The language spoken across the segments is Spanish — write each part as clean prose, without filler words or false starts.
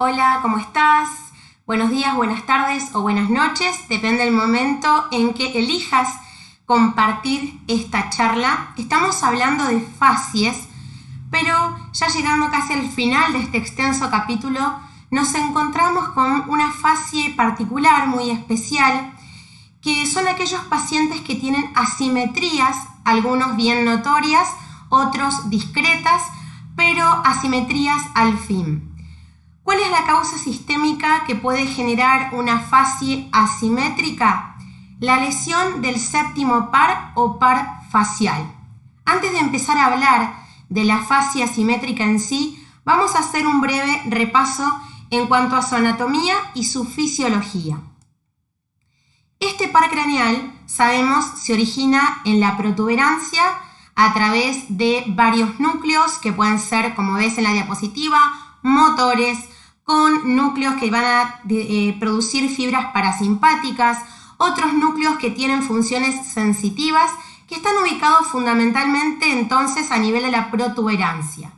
Hola, ¿cómo estás? Buenos días, buenas tardes o buenas noches, depende del momento en que elijas compartir esta charla. Estamos hablando de fascies, pero ya llegando casi al final de este extenso capítulo, nos encontramos con una fascie particular, muy especial, que son aquellos pacientes que tienen asimetrías, algunos bien notorias, otros discretas, pero asimetrías al fin. ¿Cuál es la causa sistémica que puede generar una fascie asimétrica? La lesión del séptimo par o par facial. Antes de empezar a hablar de la fascia asimétrica en sí, vamos a hacer un breve repaso en cuanto a su anatomía y su fisiología. Este par craneal, sabemos, se origina en la protuberancia a través de varios núcleos que pueden ser, como ves en la diapositiva, motores, con núcleos que van a producir fibras parasimpáticas, otros núcleos que tienen funciones sensitivas, que están ubicados fundamentalmente entonces a nivel de la protuberancia.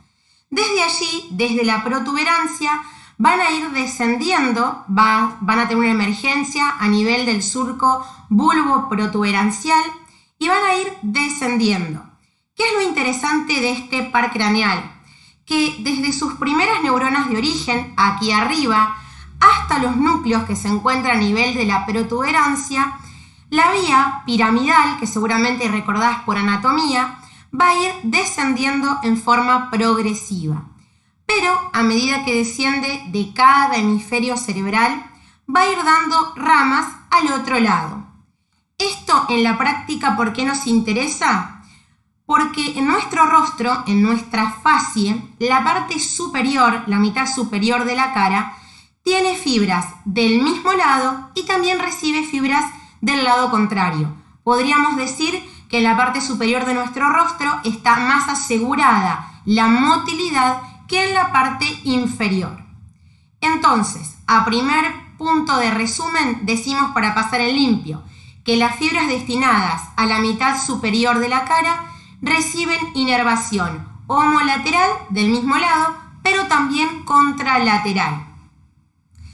Desde allí, desde la protuberancia, van a ir descendiendo, van a tener una emergencia a nivel del surco bulbo-protuberancial y van a ir descendiendo. ¿Qué es lo interesante de este par craneal? Que desde sus primeras neuronas de origen, aquí arriba, hasta los núcleos que se encuentran a nivel de la protuberancia, la vía piramidal, que seguramente recordás por anatomía, va a ir descendiendo en forma progresiva. Pero a medida que desciende de cada hemisferio cerebral, va a ir dando ramas al otro lado. Esto en la práctica, ¿por qué nos interesa? Porque en nuestro rostro, en nuestra fascie, la parte superior, la mitad superior de la cara, tiene fibras del mismo lado y también recibe fibras del lado contrario. Podríamos decir que en la parte superior de nuestro rostro está más asegurada la motilidad que en la parte inferior. Entonces, a primer punto de resumen, decimos para pasar en limpio que las fibras destinadas a la mitad superior de la cara reciben inervación homolateral del mismo lado, pero también contralateral.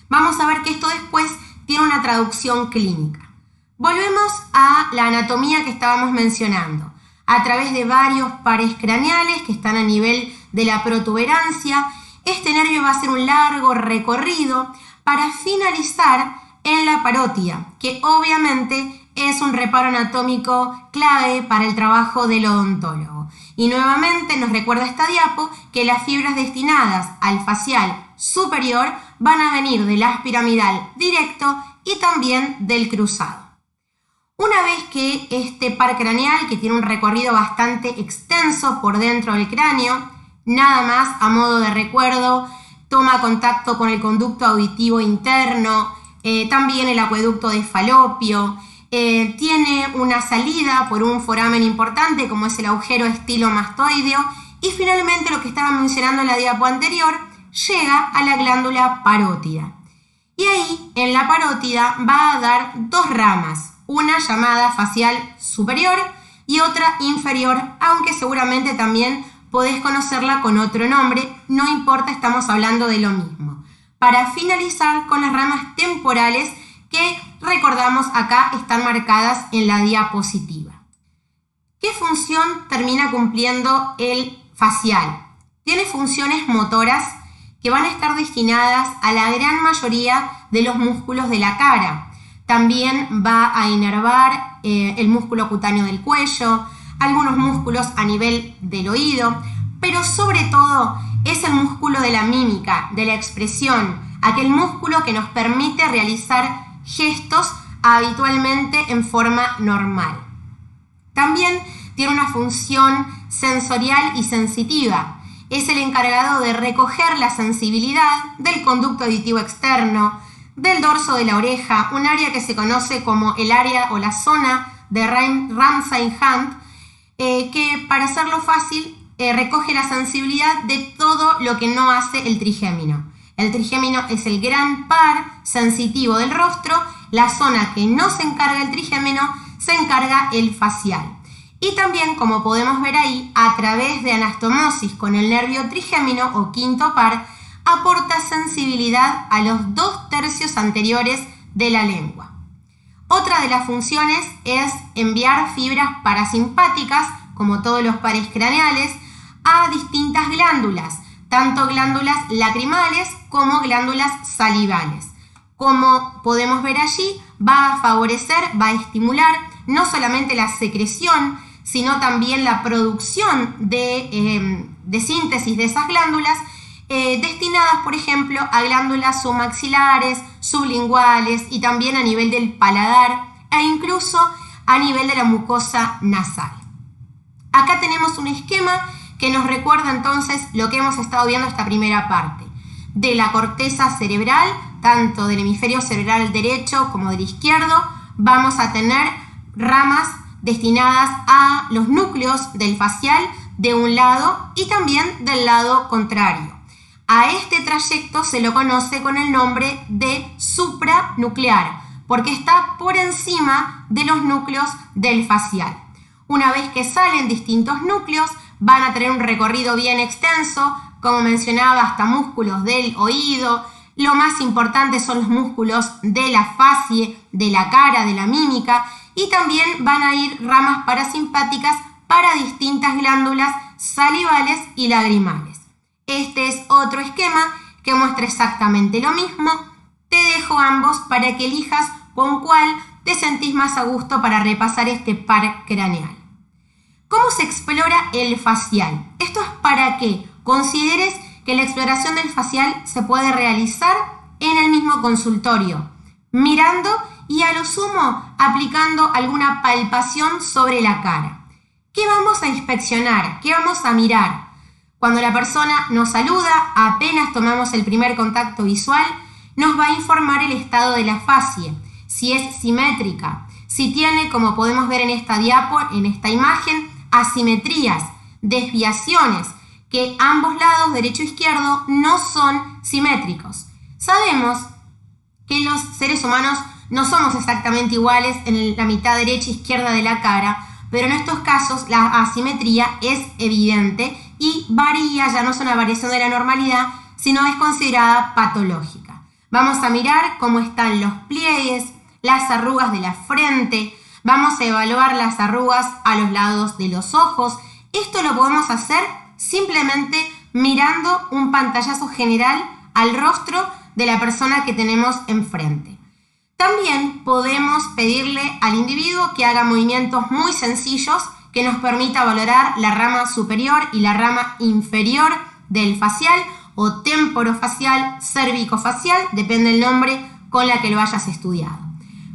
Vamos a ver que esto después tiene una traducción clínica. Volvemos a la anatomía que estábamos mencionando. A través de varios pares craneales que están a nivel de la protuberancia, este nervio va a hacer un largo recorrido para finalizar en la parótida, que obviamente es un reparo anatómico clave para el trabajo del odontólogo. Y nuevamente nos recuerda esta diapo que las fibras destinadas al facial superior van a venir del haz piramidal directo y también del cruzado. Una vez que este par craneal, que tiene un recorrido bastante extenso por dentro del cráneo, nada más a modo de recuerdo, toma contacto con el conducto auditivo interno, también el acueducto de Falopio, tiene una salida por un foramen importante como es el agujero estilomastoideo y finalmente lo que estaba mencionando en la diapo anterior llega a la glándula parótida. Y ahí en la parótida va a dar dos ramas, una llamada facial superior y otra inferior, aunque seguramente también podés conocerla con otro nombre, no importa, estamos hablando de lo mismo. Para finalizar con las ramas temporales que recordamos acá están marcadas en la diapositiva. ¿Qué función termina cumpliendo el facial? Tiene funciones motoras que van a estar destinadas a la gran mayoría de los músculos de la cara. También va a inervar el músculo cutáneo del cuello, algunos músculos a nivel del oído, pero sobre todo es el músculo de la mímica, de la expresión, aquel músculo que nos permite realizar gestos habitualmente en forma normal. También tiene una función sensorial y sensitiva. Es el encargado de recoger la sensibilidad del conducto auditivo externo, del dorso de la oreja, un área que se conoce como el área o la zona de Ramsay-Hunt, que para hacerlo fácil recoge la sensibilidad de todo lo que no hace el trigémino. El trigémino es el gran par sensitivo del rostro, la zona que no se encarga el trigémino se encarga el facial. Y también, como podemos ver ahí, a través de anastomosis con el nervio trigémino o quinto par, aporta sensibilidad a los 2/3 anteriores de la lengua. Otra de las funciones es enviar fibras parasimpáticas, como todos los pares craneales, a distintas glándulas, tanto glándulas lacrimales como glándulas salivales. Como podemos ver allí, va a favorecer, va a estimular no solamente la secreción, sino también la producción de síntesis de esas glándulas, destinadas, por ejemplo, a glándulas submaxilares, sublinguales y también a nivel del paladar e incluso a nivel de la mucosa nasal. Acá tenemos un esquema que nos recuerda entonces lo que hemos estado viendo esta primera parte. De la corteza cerebral, tanto del hemisferio cerebral derecho como del izquierdo, vamos a tener ramas destinadas a los núcleos del facial de un lado y también del lado contrario. A este trayecto se lo conoce con el nombre de supranuclear, porque está por encima de los núcleos del facial. Una vez que salen distintos núcleos, van a tener un recorrido bien extenso, como mencionaba, hasta músculos del oído. Lo más importante son los músculos de la facie, de la cara, de la mímica, y también van a ir ramas parasimpáticas para distintas glándulas salivales y lagrimales. Este es otro esquema que muestra exactamente lo mismo. Te dejo ambos para que elijas con cuál te sentís más a gusto para repasar este par craneal. ¿Cómo se explora el facial? Esto es para que consideres que la exploración del facial se puede realizar en el mismo consultorio, mirando y a lo sumo aplicando alguna palpación sobre la cara. ¿Qué vamos a inspeccionar? ¿Qué vamos a mirar? Cuando la persona nos saluda, apenas tomamos el primer contacto visual, nos va a informar el estado de la facie, si es simétrica, si tiene, como podemos ver en esta diapo, en esta imagen, asimetrías, desviaciones, que ambos lados, derecho e izquierdo, no son simétricos. Sabemos que los seres humanos no somos exactamente iguales en la mitad derecha e izquierda de la cara, pero en estos casos la asimetría es evidente y varía, ya no es una variación de la normalidad, sino es considerada patológica. Vamos a mirar cómo están los pliegues, las arrugas de la frente, vamos a evaluar las arrugas a los lados de los ojos. Esto lo podemos hacer simplemente mirando un pantallazo general al rostro de la persona que tenemos enfrente. También podemos pedirle al individuo que haga movimientos muy sencillos que nos permita valorar la rama superior y la rama inferior del facial o temporofacial, cervicofacial, depende del nombre con la que lo hayas estudiado.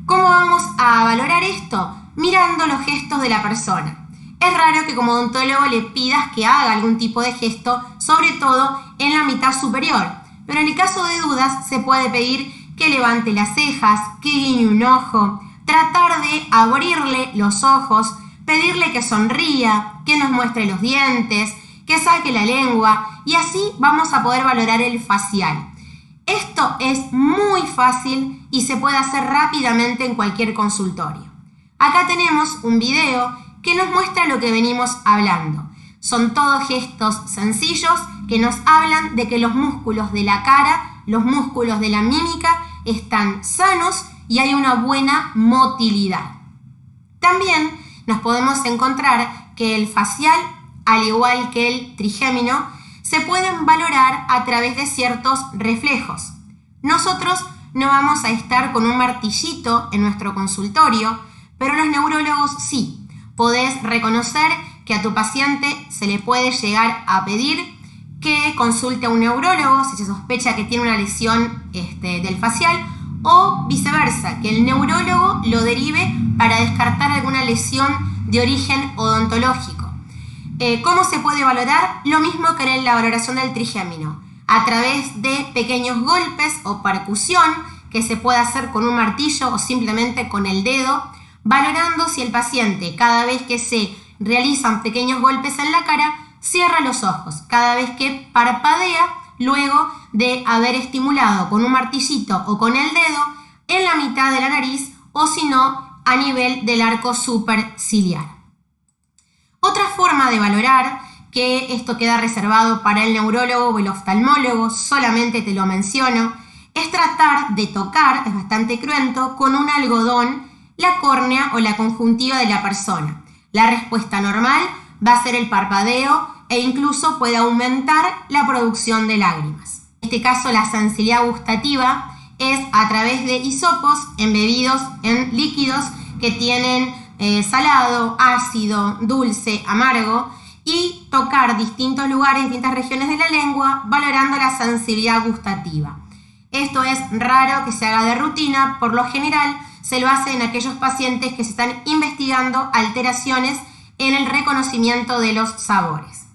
¿Cómo vamos a valorar esto? Mirando los gestos de la persona. Es raro que como odontólogo le pidas que haga algún tipo de gesto, sobre todo en la mitad superior, pero en el caso de dudas se puede pedir que levante las cejas, que guiñe un ojo, tratar de abrirle los ojos, pedirle que sonría, que nos muestre los dientes, que saque la lengua y así vamos a poder valorar el facial. Esto es muy fácil y se puede hacer rápidamente en cualquier consultorio. Acá tenemos un video que nos muestra lo que venimos hablando. Son todos gestos sencillos que nos hablan de que los músculos de la cara, los músculos de la mímica están sanos y hay una buena motilidad. También nos podemos encontrar que el facial, al igual que el trigémino, se pueden valorar a través de ciertos reflejos. Nosotros no vamos a estar con un martillito en nuestro consultorio, pero los neurólogos sí. Podés reconocer que a tu paciente se le puede llegar a pedir que consulte a un neurólogo si se sospecha que tiene una lesión del facial o viceversa, que el neurólogo lo derive para descartar alguna lesión de origen odontológico. ¿Cómo se puede valorar? Lo mismo que en la valoración del trigémino, a través de pequeños golpes o percusión que se puede hacer con un martillo o simplemente con el dedo, valorando si el paciente, cada vez que se realizan pequeños golpes en la cara, cierra los ojos, cada vez que parpadea, luego de haber estimulado con un martillito o con el dedo en la mitad de la nariz o si no, a nivel del arco superciliar. Otra forma de valorar que esto queda reservado para el neurólogo o el oftalmólogo, solamente te lo menciono, es tratar de tocar, es bastante cruento, con un algodón la córnea o la conjuntiva de la persona. La respuesta normal va a ser el parpadeo e incluso puede aumentar la producción de lágrimas. En este caso, la sensibilidad gustativa es a través de hisopos embebidos en líquidos que tienen salado, ácido, dulce, amargo, y tocar distintos lugares, distintas regiones de la lengua, valorando la sensibilidad gustativa. Esto es raro que se haga de rutina, por lo general se lo hace en aquellos pacientes que se están investigando alteraciones en el reconocimiento de los sabores.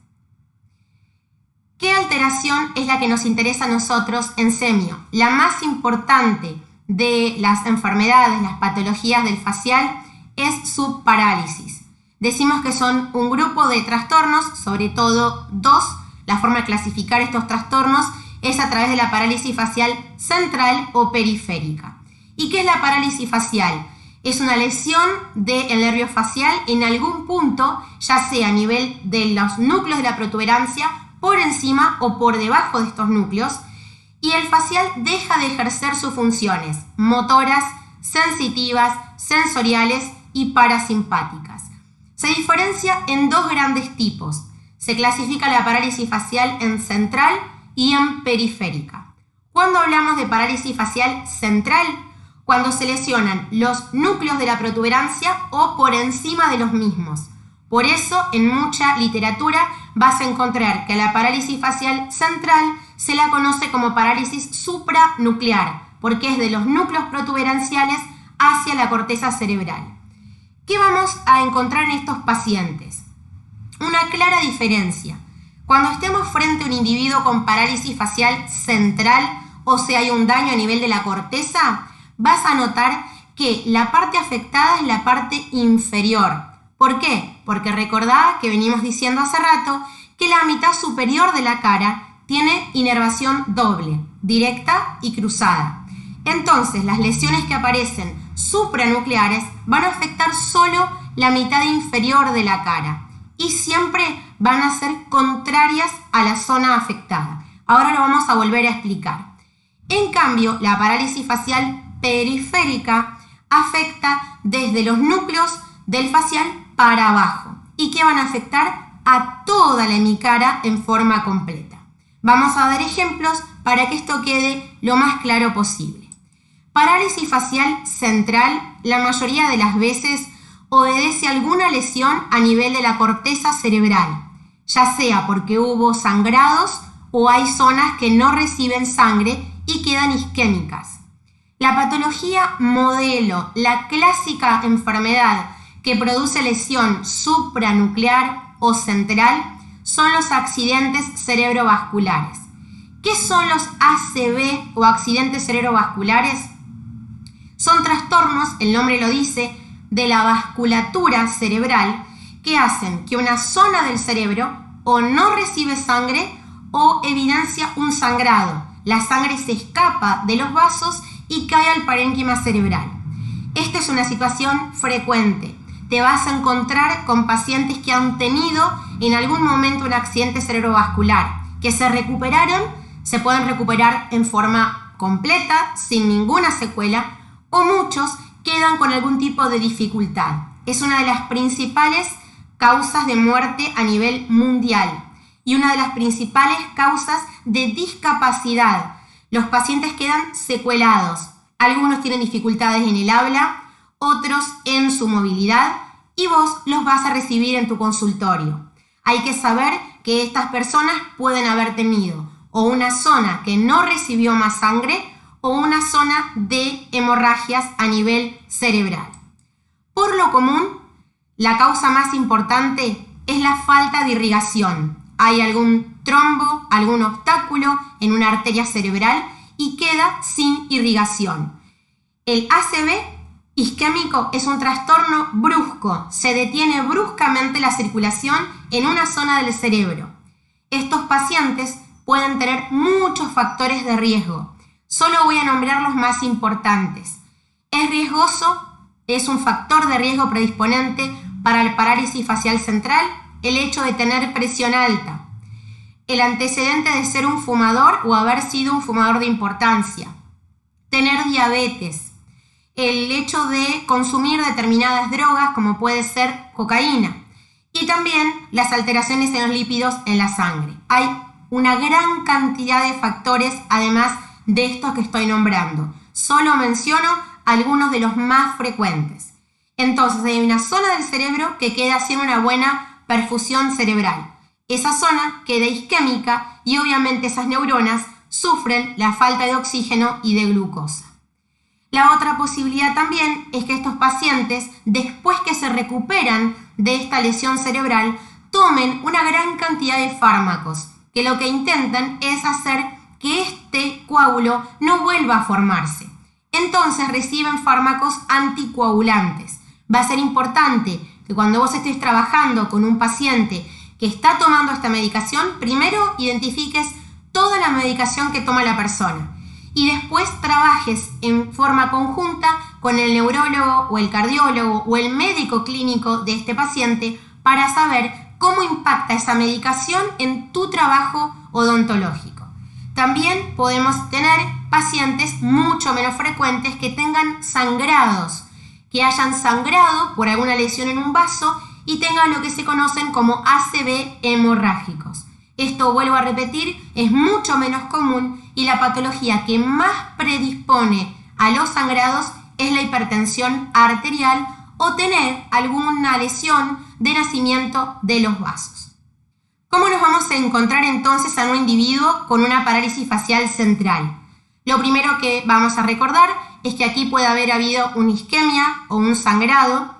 ¿Qué alteración es la que nos interesa a nosotros en semio? La más importante de las enfermedades, las patologías del facial, es su parálisis. Decimos que son un grupo de trastornos, sobre todo dos. La forma de clasificar estos trastornos es a través de la parálisis facial central o periférica. ¿Y qué es la parálisis facial? Es una lesión del nervio facial en algún punto, ya sea a nivel de los núcleos de la protuberancia, por encima o por debajo de estos núcleos, y el facial deja de ejercer sus funciones motoras, sensitivas, sensoriales y parasimpáticas. Se diferencia en dos grandes tipos. Se clasifica la parálisis facial en central y en periférica. ¿Cuándo hablamos de parálisis facial central? Cuando se lesionan los núcleos de la protuberancia o por encima de los mismos. Por eso, en mucha literatura vas a encontrar que a la parálisis facial central se la conoce como parálisis supranuclear, porque es de los núcleos protuberanciales hacia la corteza cerebral. ¿Qué vamos a encontrar en estos pacientes? Una clara diferencia. Cuando estemos frente a un individuo con parálisis facial central, o sea, hay un daño a nivel de la corteza, vas a notar que la parte afectada es la parte inferior. ¿Por qué? Porque recordá que venimos diciendo hace rato que la mitad superior de la cara tiene inervación doble, directa y cruzada. Entonces, las lesiones que aparecen supranucleares van a afectar solo la mitad inferior de la cara y siempre van a ser contrarias a la zona afectada. Ahora lo vamos a volver a explicar. En cambio, la parálisis facial periférica afecta desde los núcleos del facial para abajo y que van a afectar a toda la hemicara en forma completa. Vamos a dar ejemplos para que esto quede lo más claro posible. Parálisis facial central, la mayoría de las veces obedece a alguna lesión a nivel de la corteza cerebral, ya sea porque hubo sangrados o hay zonas que no reciben sangre y quedan isquémicas. La patología modelo, la clásica enfermedad que produce lesión supranuclear o central, son los accidentes cerebrovasculares. ¿Qué son los ACV o accidentes cerebrovasculares? Son trastornos, el nombre lo dice, de la vasculatura cerebral que hacen que una zona del cerebro o no recibe sangre o evidencia un sangrado. La sangre se escapa de los vasos y cae al parénquima cerebral. Esta es una situación frecuente. Te vas a encontrar con pacientes que han tenido en algún momento un accidente cerebrovascular, que se recuperaron, se pueden recuperar en forma completa, sin ninguna secuela, o muchos quedan con algún tipo de dificultad. Es una de las principales causas de muerte a nivel mundial y una de las principales causas de discapacidad. Los pacientes quedan secuelados. Algunos tienen dificultades en el habla, otros en su movilidad, y vos los vas a recibir en tu consultorio. Hay que saber que estas personas pueden haber tenido o una zona que no recibió más sangre o una zona de hemorragias a nivel cerebral. Por lo común, la causa más importante es la falta de irrigación. Hay algún trombo, algún obstáculo en una arteria cerebral y queda sin irrigación. El ACV isquémico es un trastorno brusco, se detiene bruscamente la circulación en una zona del cerebro. Estos pacientes pueden tener muchos factores de riesgo. Solo voy a nombrar los más importantes. Es riesgoso, es un factor de riesgo predisponente para la parálisis facial central, el hecho de tener presión alta, el antecedente de ser un fumador o haber sido un fumador de importancia, tener diabetes, el hecho de consumir determinadas drogas como puede ser cocaína y también las alteraciones en los lípidos en la sangre. Hay una gran cantidad de factores además de estos que estoy nombrando. Solo menciono algunos de los más frecuentes. Entonces hay una zona del cerebro que queda sin una buena perfusión cerebral. Esa zona queda isquémica y obviamente esas neuronas sufren la falta de oxígeno y de glucosa. La otra posibilidad también es que estos pacientes, después que se recuperan de esta lesión cerebral, tomen una gran cantidad de fármacos, que lo que intentan es hacer que este coágulo no vuelva a formarse. Entonces reciben fármacos anticoagulantes. Va a ser importante que cuando vos estés trabajando con un paciente que está tomando esta medicación, primero identifiques toda la medicación que toma la persona y después trabajes en forma conjunta con el neurólogo o el cardiólogo o el médico clínico de este paciente para saber cómo impacta esa medicación en tu trabajo odontológico. También podemos tener pacientes mucho menos frecuentes que tengan sangrados, que hayan sangrado por alguna lesión en un vaso y tengan lo que se conocen como ACV hemorrágicos. Esto, vuelvo a repetir, es mucho menos común y la patología que más predispone a los sangrados es la hipertensión arterial o tener alguna lesión de nacimiento de los vasos. ¿Cómo nos vamos a encontrar entonces a un individuo con una parálisis facial central? Lo primero que vamos a recordar es que aquí puede haber habido una isquemia o un sangrado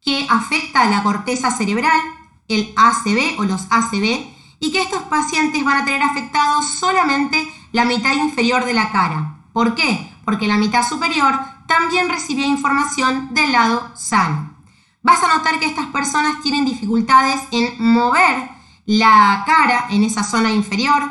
que afecta a la corteza cerebral, el ACV o los ACV, y que estos pacientes van a tener afectados solamente la mitad inferior de la cara. ¿Por qué? Porque la mitad superior también recibió información del lado sano. Vas a notar que estas personas tienen dificultades en mover la cara en esa zona inferior,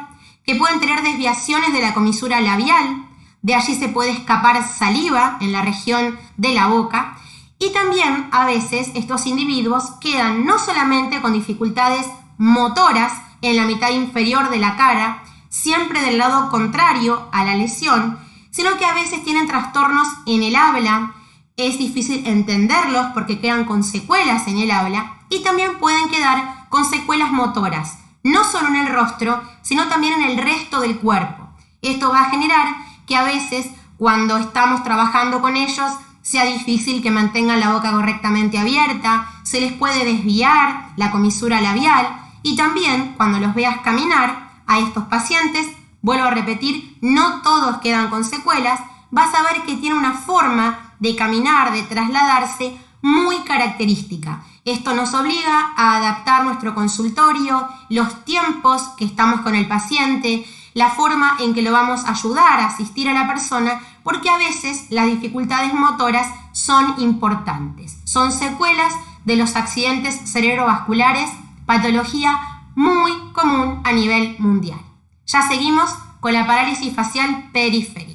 que pueden tener desviaciones de la comisura labial, de allí se puede escapar saliva en la región de la boca, y también a veces estos individuos quedan no solamente con dificultades motoras en la mitad inferior de la cara, siempre del lado contrario a la lesión, sino que a veces tienen trastornos en el habla, es difícil entenderlos porque quedan con secuelas en el habla y también pueden quedar con secuelas motoras, no solo en el rostro, sino también en el resto del cuerpo. Esto va a generar que a veces cuando estamos trabajando con ellos sea difícil que mantengan la boca correctamente abierta, se les puede desviar la comisura labial y también cuando los veas caminar a estos pacientes, vuelvo a repetir, no todos quedan con secuelas, vas a ver que tiene una forma de caminar, de trasladarse muy característica. Esto nos obliga a adaptar nuestro consultorio, los tiempos que estamos con el paciente, la forma en que lo vamos a ayudar a asistir a la persona, porque a veces las dificultades motoras son importantes. Son secuelas de los accidentes cerebrovasculares, patología muy común a nivel mundial. Ya seguimos con la parálisis facial periférica.